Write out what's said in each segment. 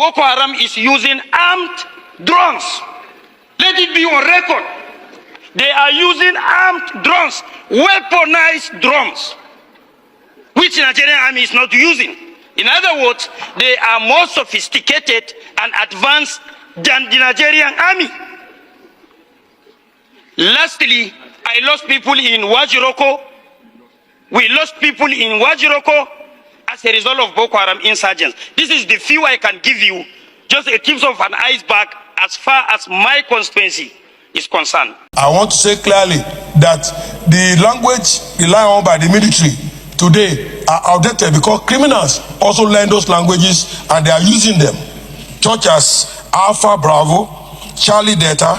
Boko Haram is using armed drones. Let it be on record. They are using armed drones, weaponized drones, which the Nigerian army is not using. In other words, they are more sophisticated and advanced than the Nigerian army. Lastly, I lost people in Wajiroko. We lost people in Wajiroko as a result of Boko Haram insurgents. This is the few I can give you, just a tip of an iceberg as far as my constituency is concerned. I want to say clearly that the language relied on by the military today are outdated because criminals also learn those languages and they are using them, such as Alpha Bravo, Charlie Delta,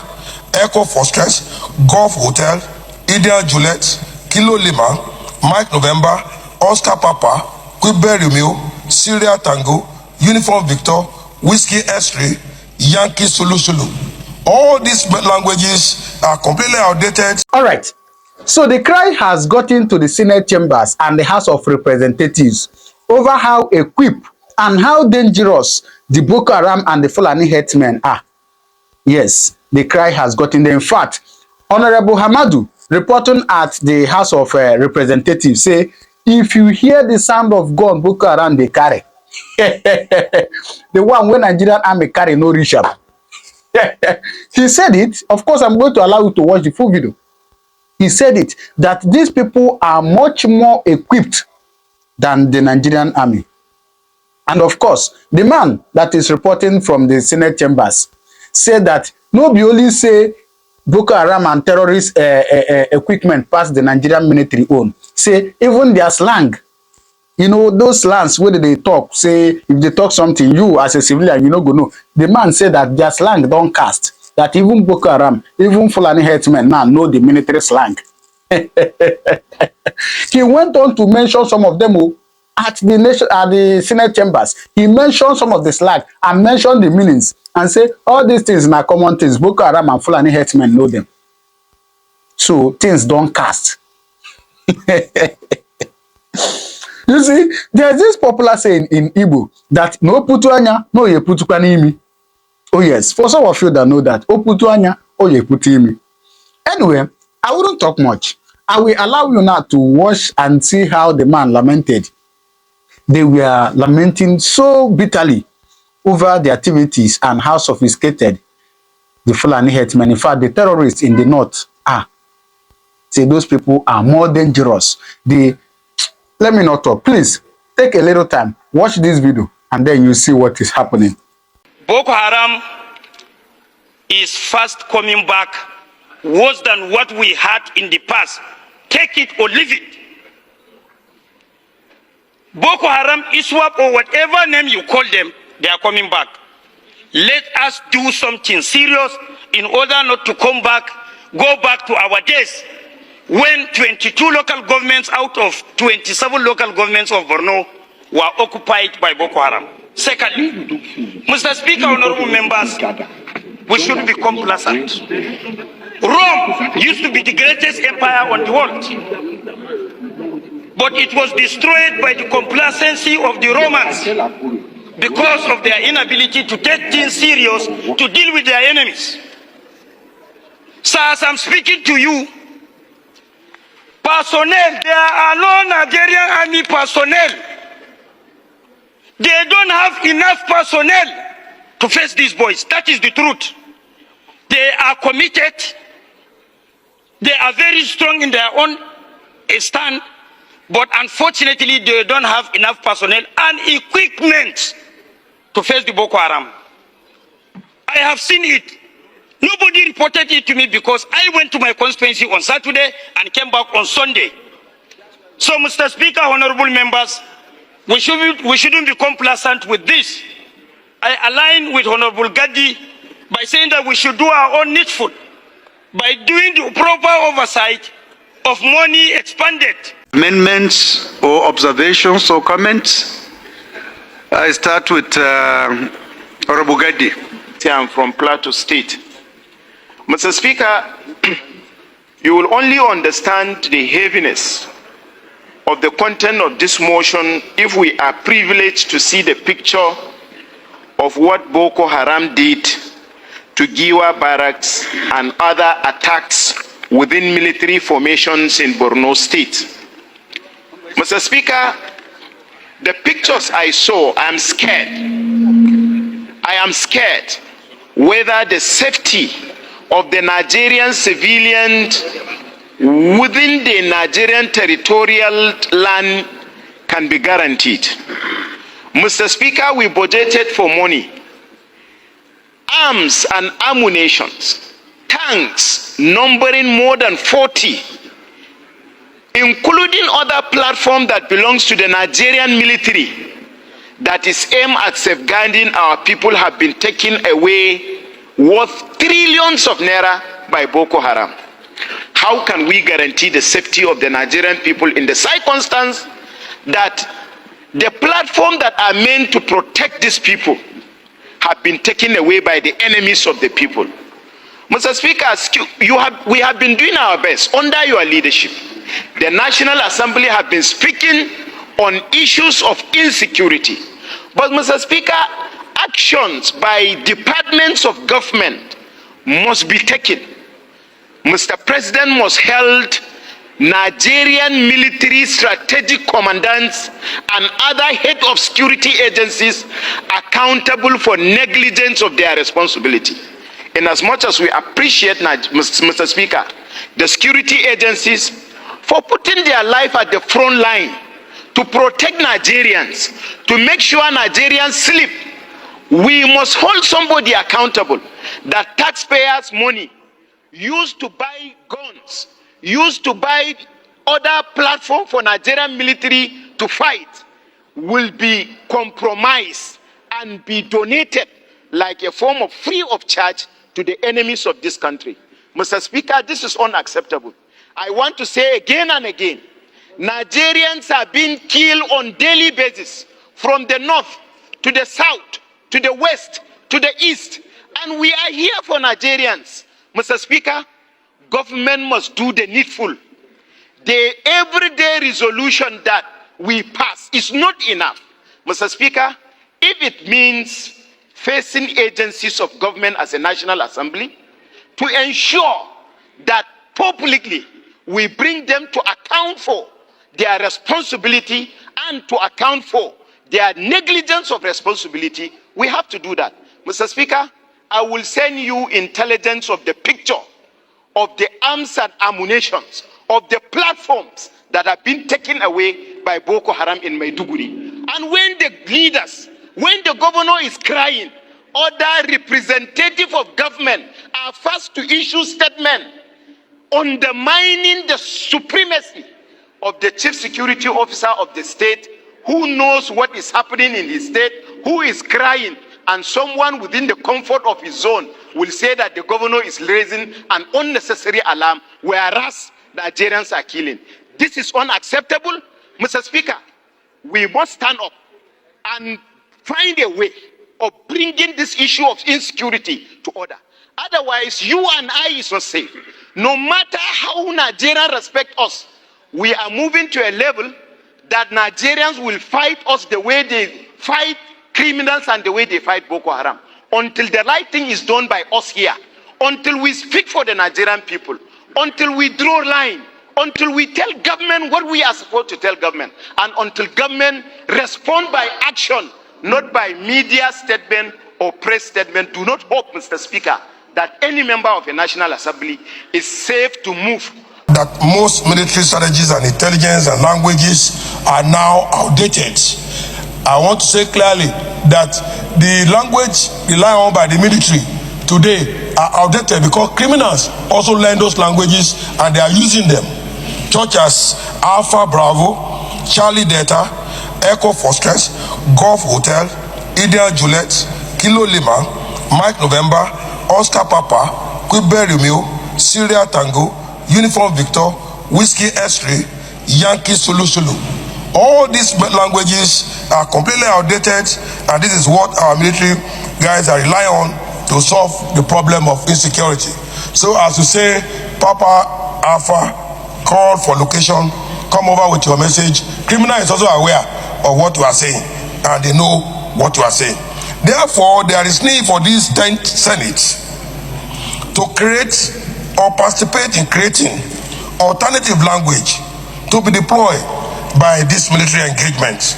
Echo Foxtrot, Golf Hotel, Ideal Juliet, Kilo Lima, Mike November, Oscar Papa, Quebec Romeo, Syria Tango, Uniform Victor, Whiskey X-Ray, Yankee Sulu Sulu. All these languages are completely outdated. All right. So the cry has gotten to the Senate chambers and the House of Representatives over how equipped and how dangerous the Boko Haram and the Fulani Herdsmen are. Yes, the cry has gotten there. In fact, Honorable Hamadu, reporting at the House of Representatives, say, if you hear the sound of gun Boko Haram they carry, the one when Nigerian army carry no reach up. He said it. Of course, I'm going to allow you to watch the full video. He said it, that these people are much more equipped than the Nigerian army. And of course, the man that is reporting from the Senate chambers said that nobody only say Boko Haram and terrorist equipment pass the Nigerian military own. Say even their slang, you know, those slangs where they talk, say if they talk something, you as a civilian, you know, go know. The man said that their slang don't cast. That even Boko Haram, even Fulani Herdsmen now know the military slang. He went on to mention some of them at the Senate chambers. He mentioned some of the slang and mentioned the meanings and say all these things are common things. Boko Haram and Fulani Herdsmen know them. So things don't cast. You see, there's this popular saying in Igbo that no putu anya, no ye putu kanimi. Oh yes, for some of you that know that, oh putu anya, oh ye putu imi. Anyway, I wouldn't talk much. I will allow you now to watch and see how the man lamented. They were lamenting so bitterly over the activities and how sophisticated the Fulani Herdsmen, in fact, the terrorists in the north are. Say those people are more dangerous. Let me not talk. Please take a little time, watch this video, and then you see what is happening. Boko Haram is fast coming back worse than what we had in the past. Take it or leave it. Boko Haram, ISWAP, or whatever name you call them, they are coming back. Let us do something serious in order not to go back to our days when 22 local governments out of 27 local governments of Borno were occupied by Boko Haram. Secondly, Mr. Speaker, honorable members, we should be complacent. Rome used to be the greatest empire on the world, but it was destroyed by the complacency of the Romans because of their inability to take things serious, to deal with their enemies. So as I'm speaking to you, personnel, there are no Nigerian army personnel. They don't have enough personnel to face these boys. That is the truth. They are committed. They are very strong in their own stand, but unfortunately they don't have enough personnel and equipment to face the Boko Haram. I have seen it. Nobody reported it to me because I went to my constituency on Saturday and came back on Sunday. So, Mr. Speaker, honorable members, we shouldn't be complacent with this. I align with Honorable Gadi by saying that we should do our own needful by doing the proper oversight of money expended. Amendments or observations or comments? I start with Honorable Gadi. I'm from Plateau State. Mr. Speaker, you will only understand the heaviness of the content of this motion if we are privileged to see the picture of what Boko Haram did to Giwa barracks and other attacks within military formations in Borno State. Mr. Speaker, the pictures I saw, I am scared. I am scared whether the safety of the Nigerian civilians within the Nigerian territorial land can be guaranteed. Mr. Speaker, we budgeted for money, arms and ammunition, tanks numbering more than 40, including other platforms that belongs to the Nigerian military that is aimed at safeguarding our people, have been taken away worth trillions of naira by Boko Haram. How can we guarantee the safety of the Nigerian people in the circumstance that the platform that are meant to protect these people have been taken away by the enemies of the people? Mr. Speaker, we have been doing our best under your leadership. The National Assembly have been speaking on issues of insecurity. But Mr. Speaker, actions by departments of government must be taken. Mr. President must hold Nigerian military strategic commandants and other head of security agencies accountable for negligence of their responsibility. In as much as we appreciate, Mr. Speaker, the security agencies for putting their life at the front line to protect Nigerians, to make sure Nigerians sleep, we must hold somebody accountable that taxpayers' money used to buy guns, used to buy other platform for Nigerian military to fight, will be compromised and be donated like a form of free of charge to the enemies of this country. Mr. Speaker, this is unacceptable. I want to say again and again, Nigerians are being killed on daily basis, from the north to the south, to the west, to the east, and we are here for Nigerians. Mr. Speaker, government must do the needful. The everyday resolution that we pass is not enough. Mr. Speaker, if it means facing agencies of government as a National Assembly to ensure that publicly we bring them to account for their responsibility and to account for their negligence of responsibility, we have to do that. Mr. Speaker, I will send you intelligence of the picture of the arms and ammunition of the platforms that have been taken away by Boko Haram in Maiduguri. And when the leaders, when the governor is crying, other representatives of government are first to issue statement undermining the supremacy of the chief security officer of the state, who knows what is happening in his state, who is crying, and someone within the comfort of his zone will say that the governor is raising an unnecessary alarm, whereas Nigerians are killing. This is unacceptable. Mr. Speaker, we must stand up and find a way of bringing this issue of insecurity to order. Otherwise, you and I is not safe. No matter how Nigerians respect us, we are moving to a level that Nigerians will fight us the way they fight criminals and the way they fight Boko Haram. Until the right thing is done by us here, until we speak for the Nigerian people, until we draw line, until we tell government what we are supposed to tell government, and until government respond by action, not by media statement or press statement. Do not hope, Mr. Speaker, that any member of a National Assembly is safe to move. That most military strategies and intelligence and languages are now outdated. I want to say clearly that the language relied on by the military today are outdated because criminals also learn those languages and they are using them, such as Alpha Bravo, Charlie Delta, Echo Foxtrot, Golf Hotel, Ideal Juliet, Kilo Lima, Mike November, Oscar Papa, Quebec Romeo, Sierra Tango, Uniform Victor, Whiskey S3, Yankee Sulu Sulu. All these languages are completely outdated, and this is what our military guys are relying on to solve the problem of insecurity. So as you say, Papa Alpha, call for location, come over with your message. Criminal is also aware of what you are saying, and they know what you are saying. Therefore, there is need for this 10th Senate to create or participate in creating alternative language to be deployed by this military engagement,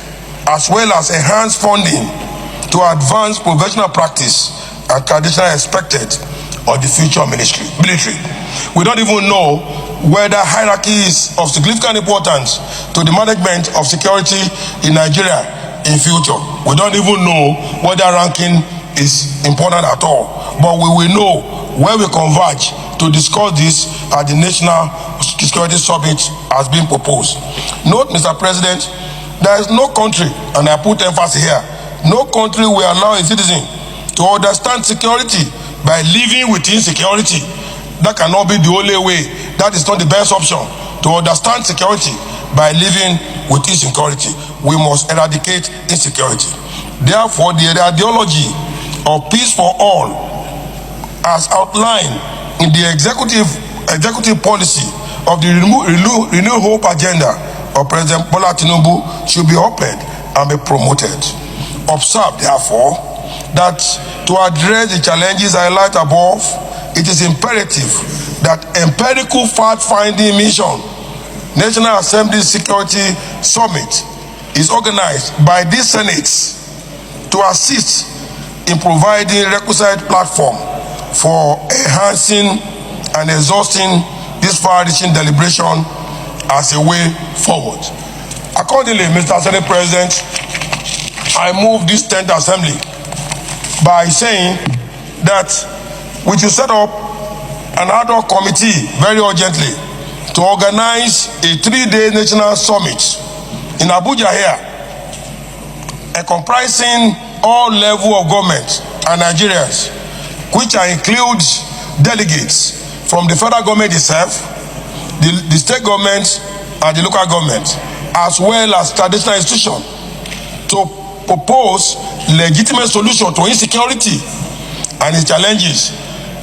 as well as enhanced funding to advance professional practice and traditional expected of the future military. We don't even know whether hierarchy is of significant importance to the management of security in Nigeria in future. We don't even know whether ranking is important at all, but we will know when we converge to discuss this at the National Security Summit as being proposed. Note, Mr. President, there is no country, and I put emphasis here, no country will allow a citizen to understand security by living with insecurity. That cannot be the only way. That is not the best option. To understand security by living with insecurity, we must eradicate insecurity. Therefore, the ideology of peace for all, as outlined in the executive policy of the Renew Hope agenda of President Bola Tinubu, should be upheld and be promoted. Observe, therefore, that to address the challenges I highlight above, it is imperative that empirical fact-finding mission, National Assembly Security Summit, is organized by these senates to assist in providing requisite platform for enhancing and exhausting this far-reaching deliberation as a way forward. Accordingly, Mr. Senate President, I move this 10th Assembly by saying that we should set up an ad hoc committee very urgently to organize a 3-day national summit in Abuja here, comprising all levels of government and Nigerians, which includes delegates from the federal government itself, the state government and the local government, as well as traditional institutions, to propose legitimate solution to insecurity and its challenges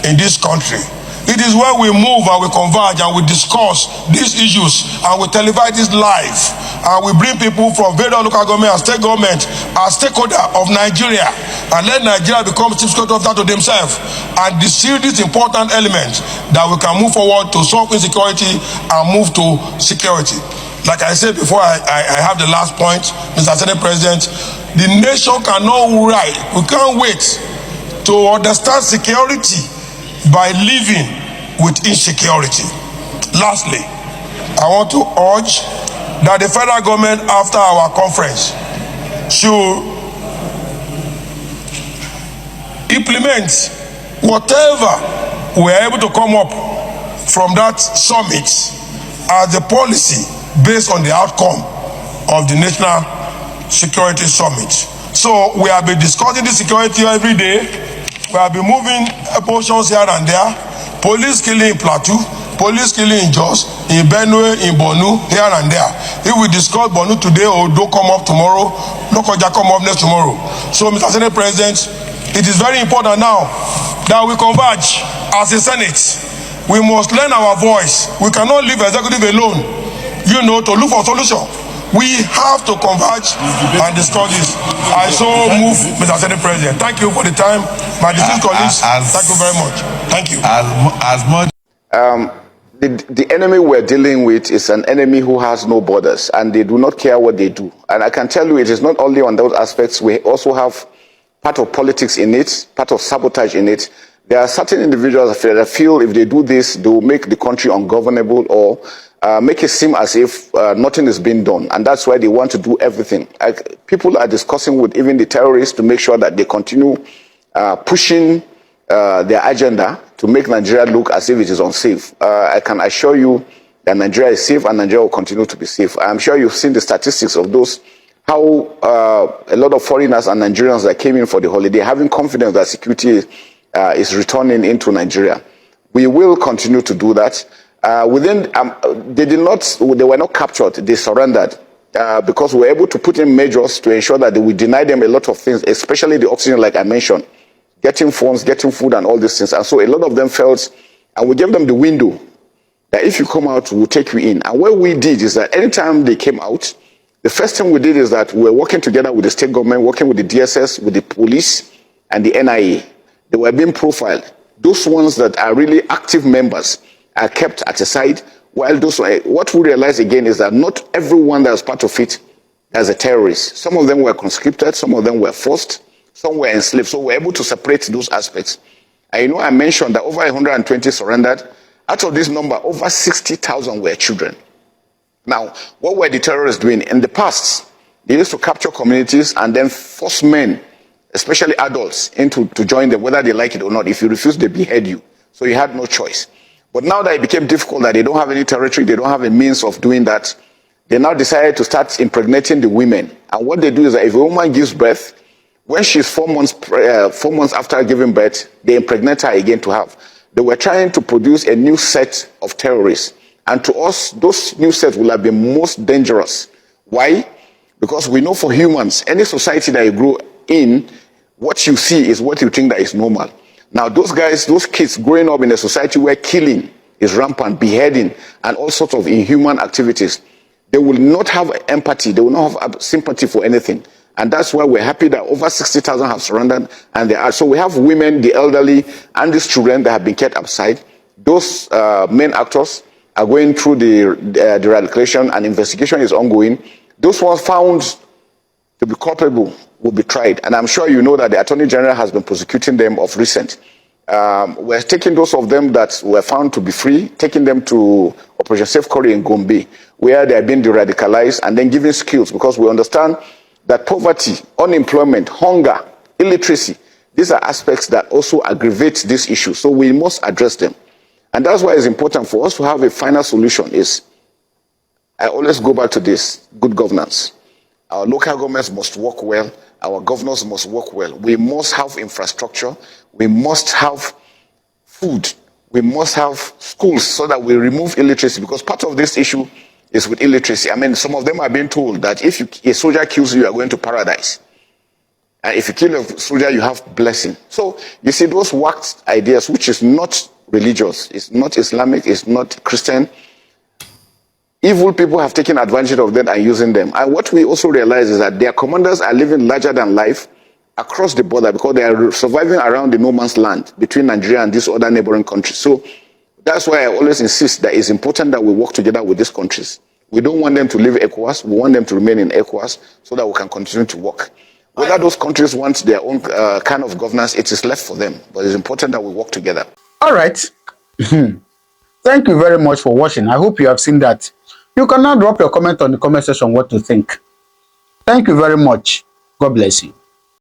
in this country. It is when we move and we converge and we discuss these issues and we televise this live and we bring people from various local government and state government as stakeholder of Nigeria and let Nigeria become chief security officer to themselves and distill this important element that we can move forward to solve insecurity and move to security. Like I said before, I have the last point, Mr. Senate President, the nation cannot write, we can't wait to understand security by living with insecurity. Lastly, I want to urge that the federal government, after our conference, should implement whatever we are able to come up from that summit as the policy based on the outcome of the National Security Summit. So we have been discussing the security every day. We have been moving portions here and there. Police killing in Plateau, police killing in Jos, in Benue, in Borno, here and there. If we discuss Borno today, Odo come up tomorrow, Lokoja come up next tomorrow. So, Mr. Senate President, it is very important now that we converge as a Senate. We must lend our voice. We cannot leave executive alone, to look for solution. We have to converge and discuss this. I so move, Mr. Senate President. Thank you for the time. My distinguished colleagues, thank you very much. Thank you. The enemy we're dealing with is an enemy who has no borders, and they do not care what they do. And I can tell you it is not only on those aspects. We also have part of politics in it, part of sabotage in it. There are certain individuals that feel if they do this, they will make the country ungovernable or make it seem as if nothing is being done. And that's why they want to do everything. People are discussing with even the terrorists to make sure that they continue pushing their agenda to make Nigeria look as if it is unsafe. I can assure you that Nigeria is safe and Nigeria will continue to be safe. I'm sure you've seen the statistics of those, how a lot of foreigners and Nigerians that came in for the holiday having confidence that security is returning into Nigeria. We will continue to do that. They were not captured, they surrendered because we were able to put in measures to ensure that we deny them a lot of things, especially the oxygen, like I mentioned, getting phones, getting food and all these things. And so a lot of them felt, and we gave them the window that if you come out, we'll take you in. And what we did is that anytime they came out, the first thing we did is that we were working together with the state government, working with the DSS, with the police, and the NIA. They were being profiled. Those ones that are really active members are kept at a side, while those, what we realize again is that not everyone that was part of it is a terrorist. Some of them were conscripted, some of them were forced, some were enslaved. So we're able to separate those aspects. And you know, I mentioned that over 120 surrendered. Out of this number, over 60,000 were children. Now, what were the terrorists doing? In the past, they used to capture communities and then force men, especially adults, to join them, whether they like it or not. If you refuse, they behead you. So you had no choice. But now that it became difficult, that they don't have any territory, they don't have a means of doing that, they now decided to start impregnating the women. And what they do is that if a woman gives birth, when she's 4 months after giving birth, they impregnate her again to have. They were trying to produce a new set of terrorists. And to us, those new sets will have been most dangerous. Why? Because we know for humans, any society that you grow in, what you see is what you think that is normal. Now, those guys, those kids growing up in a society where killing is rampant, beheading, and all sorts of inhuman activities, they will not have empathy, they will not have sympathy for anything. And that's why we're happy that over 60,000 have surrendered, and they are. So we have women, the elderly, and these children that have been kept outside. Those main actors are going through the eradication, and investigation is ongoing. Those ones found to be culpable will be tried. And I'm sure you know that the Attorney General has been prosecuting them of recent. We're taking those of them that were found to be free, taking them to Operation Safe Corridor in Gombe, where they are being de-radicalized, and then giving skills, because we understand that poverty, unemployment, hunger, illiteracy, these are aspects that also aggravate this issue. So we must address them. And that's why it's important for us to have a final solution. I always go back to this: good governance. Our local governments must work well. Our governors must work well. We must have infrastructure. We must have food. We must have schools so that we remove illiteracy, because part of this issue is with illiteracy. I mean, some of them are being told that if a soldier kills you, you are going to paradise. And if you kill a soldier, you have blessing. So you see those worked ideas, which is not religious, it's not Islamic, it's not Christian. Evil people have taken advantage of that and using them. And what we also realize is that their commanders are living larger than life across the border, because they are surviving around the no man's land between Nigeria and these other neighboring countries. So that's why I always insist that it's important that we work together with these countries. We don't want them to leave ECOWAS. We want them to remain in ECOWAS so that we can continue to work. Whether those countries want their own kind of governance, it is left for them. But it's important that we work together. All right. Thank you very much for watching. I hope you have seen that. You can now drop your comment on the comment section what to think. Thank you very much. God bless you.